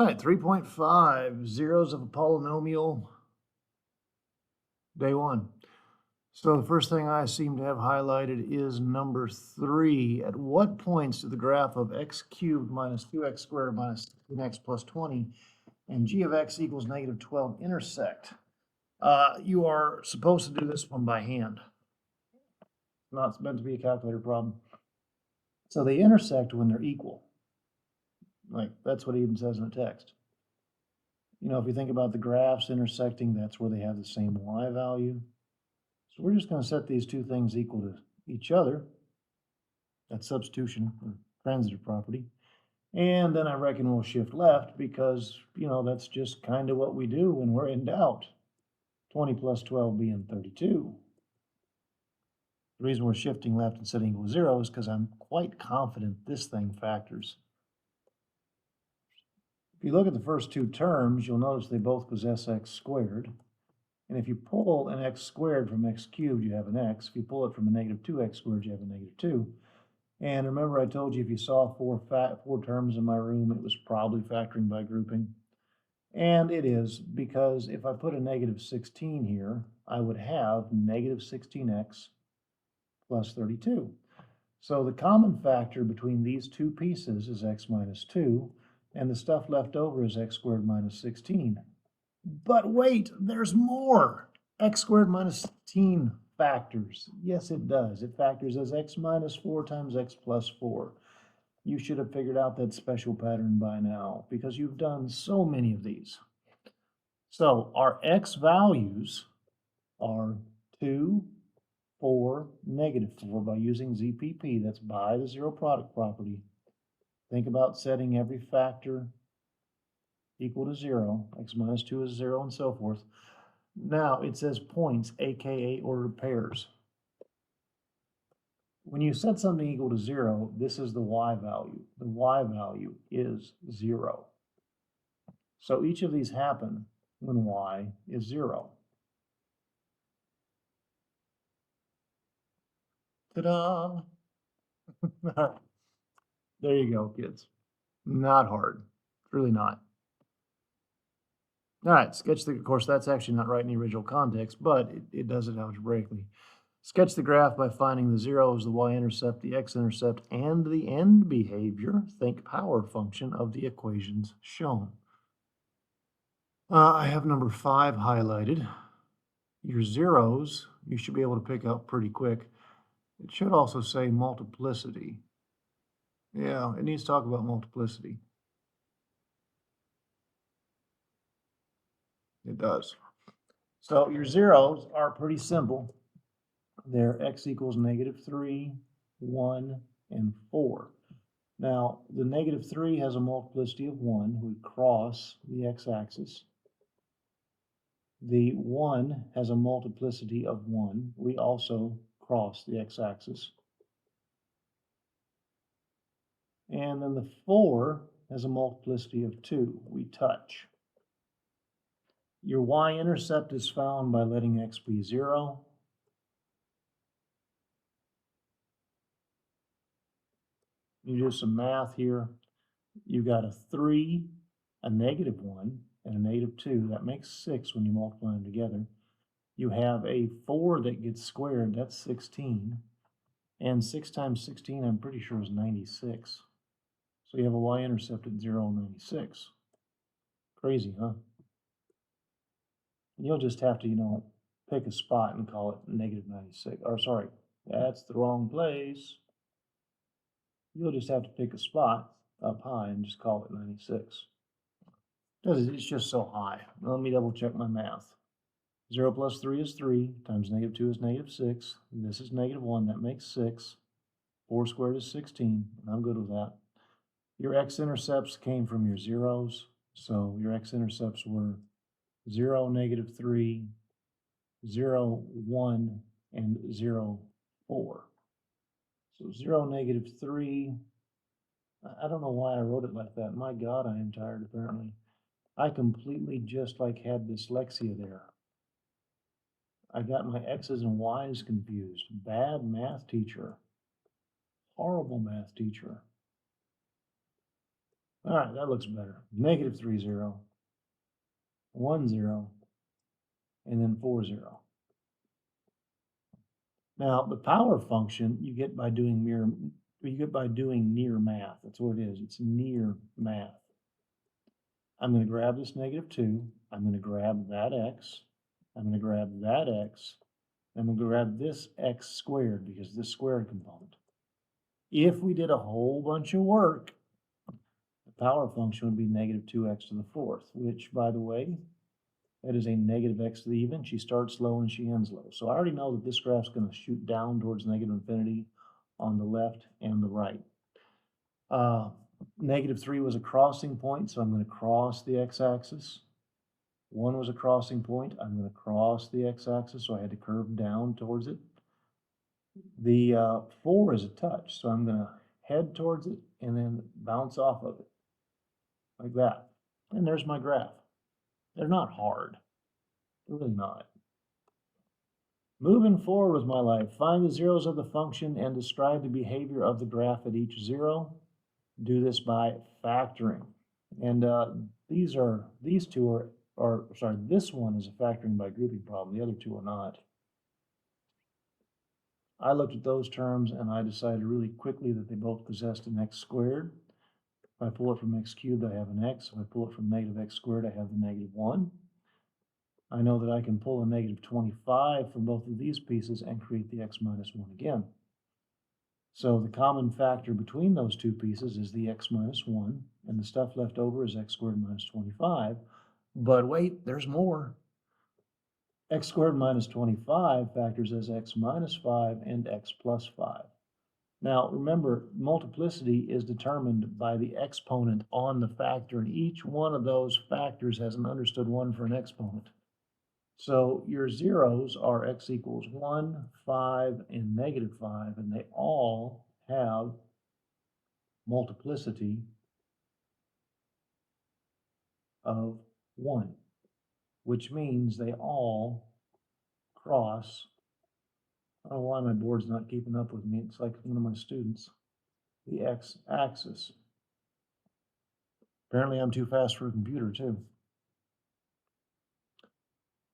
right, 3.5, zeros of a polynomial, day one. So the first thing I seem to have highlighted is number 3. At what points do the graph of x cubed minus 2x squared minus 16x plus 20 and g of x equals negative 12 intersect? You are supposed to do this one by hand. Not meant to be a calculator problem. So they intersect when they're equal. Like, that's what it even says in the text. You know, if you think about the graphs intersecting, that's where they have the same y value. So we're just going to set these two things equal to each other. That's substitution or transitive property. And then I reckon we'll shift left because, you know, that's just kind of what we do when we're in doubt. 20 plus 12 being 32. The reason we're shifting left and setting equal to 0 is because I'm quite confident this thing factors. If you look at the first two terms, you'll notice they both possess x squared. And if you pull an x squared from x cubed, you have an x. If you pull it from a negative 2x squared, you have a negative 2. And remember I told you if you saw four terms in my room, it was probably factoring by grouping. And it is, because if I put a negative 16 here, I would have negative 16x plus 32. So the common factor between these two pieces is x minus 2, and the stuff left over is x squared minus 16. But wait, there's more. X squared minus 16 factors. Yes, it does. It factors as x minus 4 times x plus 4. You should have figured out that special pattern by now because you've done so many of these. So our x values are 2, 4, negative 4 by using ZPP. That's by the zero product property. Think about setting every factor equal to 0. X minus 2 is 0 and so forth. Now it says points, aka ordered pairs. When you set something equal to 0, this is the y value. The y value is 0. So each of these happen when y is 0. Ta-da! There you go, kids. Not hard. It's really not. All right, sketch the, of course, that's actually not right in the original context, but it does it algebraically. Sketch the graph by finding the zeros, the y-intercept, the x-intercept, and the end behavior, think power function, of the equations shown. I have number 5 highlighted. Your zeros, you should be able to pick up pretty quick. It should also say multiplicity. Yeah, it needs to talk about multiplicity. It does. So your zeros are pretty simple. They're x equals negative 3, 1, and 4. Now, the negative 3 has a multiplicity of 1. We cross the x-axis. The 1 has a multiplicity of 1. We also cross the x-axis. And then the 4 has a multiplicity of 2. We touch. Your y-intercept is found by letting x be 0. You do some math here. You got a 3, a negative 1, and a negative 2. That makes 6 when you multiply them together. You have a 4 that gets squared. That's 16. And 6 times 16, I'm pretty sure, is 96. So you have a y-intercept at 0 and 96. Crazy, huh? You'll just have to, you know, pick a spot and call it negative 96. Or sorry, that's the wrong place. You'll just have to pick a spot up high and just call it 96. Because it's just so high. Now, let me double check my math. 0 plus 3 is 3, times negative 2 is negative 6. This is negative 1, that makes 6. 4 squared is 16, and I'm good with that. Your x-intercepts came from your zeros, so your x-intercepts were 0, negative 3, 0, 1, and 0, 4. So 0, negative 3, I don't know why I wrote it like that. My God, I am tired, apparently. I completely just like had dyslexia there. I got my x's and y's confused. Bad math teacher. Horrible math teacher. All right, that looks better. Negative 3, 0, 1, 0, and then 4, 0. Now, the power function you get by doing near math. That's what it is. It's near math. I'm going to grab this negative 2. I'm going to grab that x. I'm going to grab that x. I'm going to grab this x squared because this squared component. If we did a whole bunch of work, the power function would be negative 2x to the fourth, which, by the way, that is a negative x to the even. She starts low and she ends low. So I already know that this graph's going to shoot down towards negative infinity on the left and the right. Negative 3 was a crossing point, so I'm going to cross the x-axis. 1 was a crossing point. I'm going to cross the x-axis, so I had to curve down towards it. The 4 is a touch, so I'm going to head towards it and then bounce off of it, like that. And there's my graph. They're not hard. They're really not. Moving forward with my life, find the zeros of the function and describe the behavior of the graph at each zero. Do this by factoring. And this one is a factoring by grouping problem. The other two are not. I looked at those terms and I decided really quickly that they both possessed an x squared. If I pull it from x cubed, I have an x. If I pull it from negative x squared, I have the negative 1. I know that I can pull a negative 25 from both of these pieces and create the x minus 1 again. So the common factor between those two pieces is the x minus 1, and the stuff left over is x squared minus 25. But wait, there's more. X squared minus 25 factors as x minus 5 and x plus 5. Now, remember, multiplicity is determined by the exponent on the factor, and each one of those factors has an understood 1 for an exponent. So your zeros are x equals 1, 5, and negative 5, and they all have multiplicity of 1, which means they all cross. I don't know why my board's not keeping up with me. It's like one of my students. The x-axis. Apparently I'm too fast for a computer too.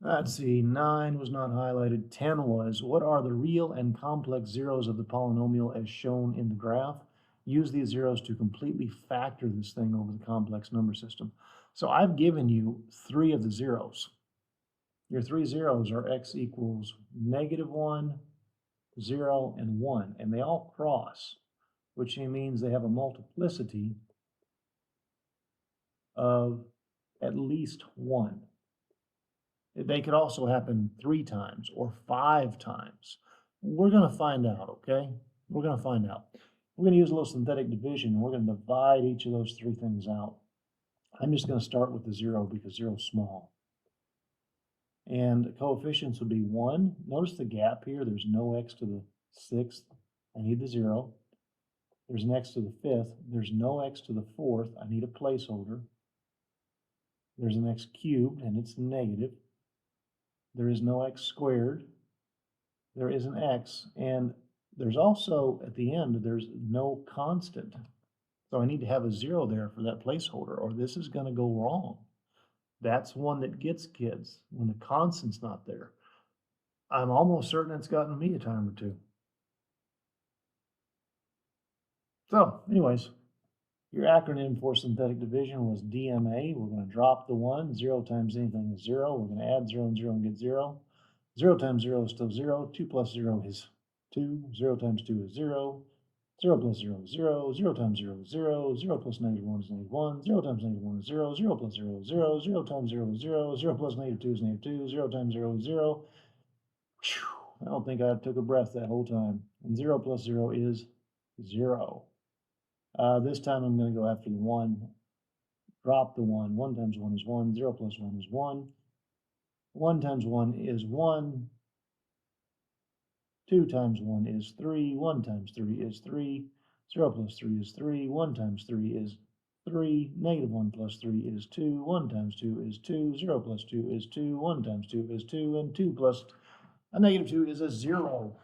Let's see, 9 was not highlighted, 10 was. What are the real and complex zeros of the polynomial as shown in the graph? Use these zeros to completely factor this thing over the complex number system. So I've given you 3 of the zeros. Your 3 zeros are x equals negative 1, 0, and 1, and they all cross, which means they have a multiplicity of at least 1. They could also happen 3 times or 5 times. We're going to find out, okay? We're going to find out. We're going to use a little synthetic division, and we're going to divide each of those 3 things out. I'm just going to start with the 0 because 0 is small. And the coefficients would be 1. Notice the gap here. There's no x to the 6th. I need the 0. There's an x to the 5th. There's no x to the 4th. I need a placeholder. There's an x cubed, and it's negative. There is no x squared. There is an x, and there's also, at the end, there's no constant. So I need to have a 0 there for that placeholder, or this is going to go wrong. That's one that gets kids, when the constant's not there. I'm almost certain it's gotten me a time or two. So, anyways, your acronym for synthetic division was DMA. We're going to drop the 1. 0 times anything is 0. We're going to add 0 and 0 and get 0. 0 times 0 is still 0. 2 plus 0 is 2. 0 times 2 is 0. 0 plus 0 is 0. 0 times 0 is 0. 0 plus negative 1 is negative 1. 0 times negative 1 is 0. 0 plus 0 is 0. 0 times 0 is 0. 0 plus negative 2 is negative 2. 0 times 0 is 0. Whew, I don't think I took a breath that whole time. And 0 plus 0 is 0. This time I'm going to go after the 1. Drop the 1. 1 times 1 is 1. 0 plus 1 is 1. 1 times 1 is 1. 2 times 1 is 3. 1 times 3 is 3. 0 plus 3 is 3. 1 times 3 is 3. Negative 1 plus 3 is 2. 1 times 2 is 2. 0 plus 2 is 2. 1 times 2 is 2. And 2 plus a negative 2 is a 0.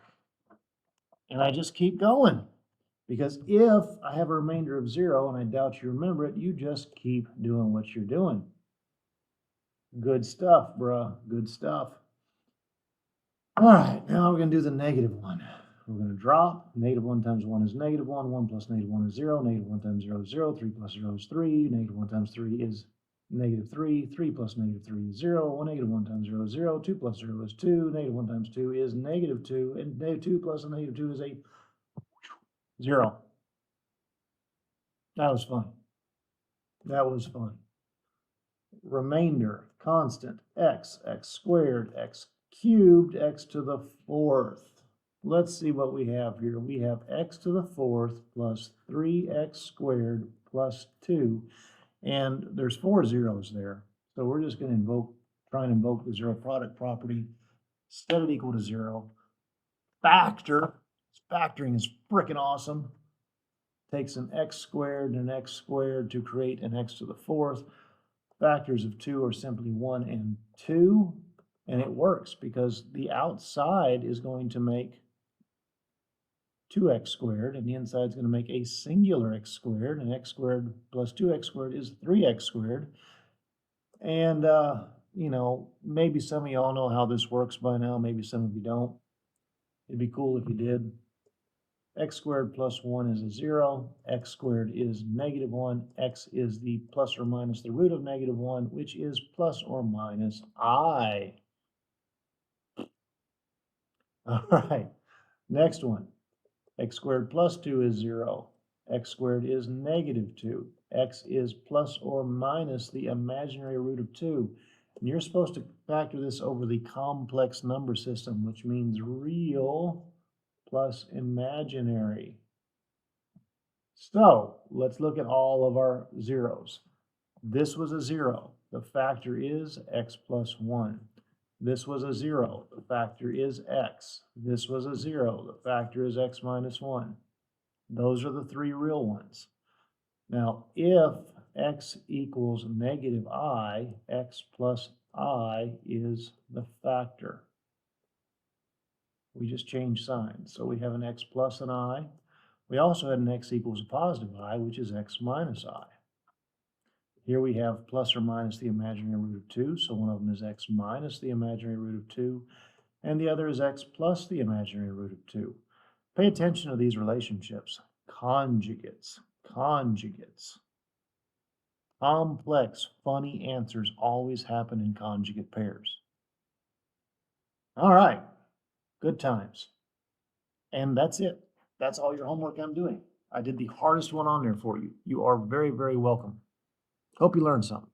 And I just keep going, Because if I have a remainder of 0, and I doubt you remember it, you just keep doing what you're doing. Good stuff, bruh. Good stuff. All right, now we're going to do the negative one. We're going to drop. Negative 1 times 1 is negative 1. 1 plus negative 1 is 0. Negative 1 times 0 is 0. 3 plus 0 is 3. Negative 1 times 3 is negative 3. 3 plus negative 3 is 0. 1 negative 1 times 0 is 0. 2 plus 0 is 2. Negative 1 times 2 is negative 2. And negative 2 plus a negative 2 is a 0. That was fun. That was fun. Remainder, constant, x squared, x cubed, x to the 4th. Let's see what we have here. We have x to the 4th plus 3x squared plus 2. And there's 4 zeros there. So we're just going to try and invoke the zero product property. Set it equal to 0. Factor. Factoring is freaking awesome. Takes an x squared and an x squared to create an x to the 4th. Factors of 2 are simply 1 and 2. And it works because the outside is going to make 2x squared, and the inside is going to make a singular x squared, and x squared plus 2x squared is 3x squared. And, you know, maybe some of y'all know how this works by now, maybe some of you don't. It'd be cool if you did. X squared plus 1 is a 0, x squared is negative 1, x is the plus or minus the root of negative 1, which is plus or minus I. All right, next one. X squared plus 2 is 0. X squared is negative 2. X is plus or minus the imaginary root of 2. And you're supposed to factor this over the complex number system, which means real plus imaginary. So let's look at all of our zeros. This was a 0. The factor is x plus 1. This was a 0. The factor is x. This was a 0. The factor is x minus 1. Those are the 3 real ones. Now, if x equals negative I, x plus I is the factor. We just changed signs. So we have an x plus an I. We also had an x equals a positive I, which is x minus I. Here we have plus or minus the imaginary root of 2, so one of them is x minus the imaginary root of 2, and the other is x plus the imaginary root of 2. Pay attention to these relationships. Conjugates, conjugates. Complex, funny answers always happen in conjugate pairs. All right, good times. And that's it. That's all your homework I'm doing. I did the hardest one on there for you. You are very, very welcome. Hope you learned something.